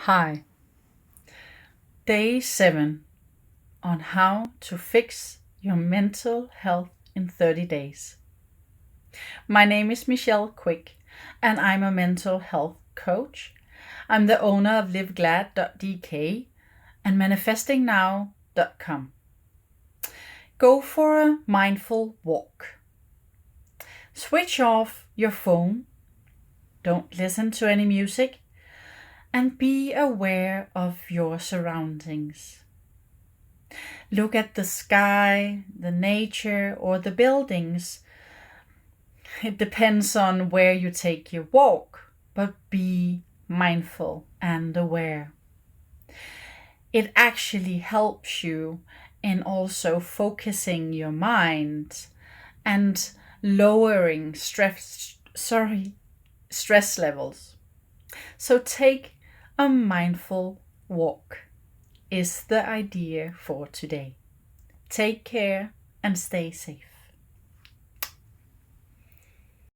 Hi. Day 7 on how to fix your mental health in 30 days. My name is Michelle Quick and I'm a mental health coach. I'm the owner of liveglad.dk and manifestingnow.com. Go for a mindful walk. Switch off your phone. Don't listen to any music. And be aware of your surroundings. Look at the sky, the nature, or the buildings. It depends on where you take your walk, but be mindful and aware. It actually helps you in also focusing your mind and lowering stress levels. So take a mindful walk is the idea for today. Take care and stay safe.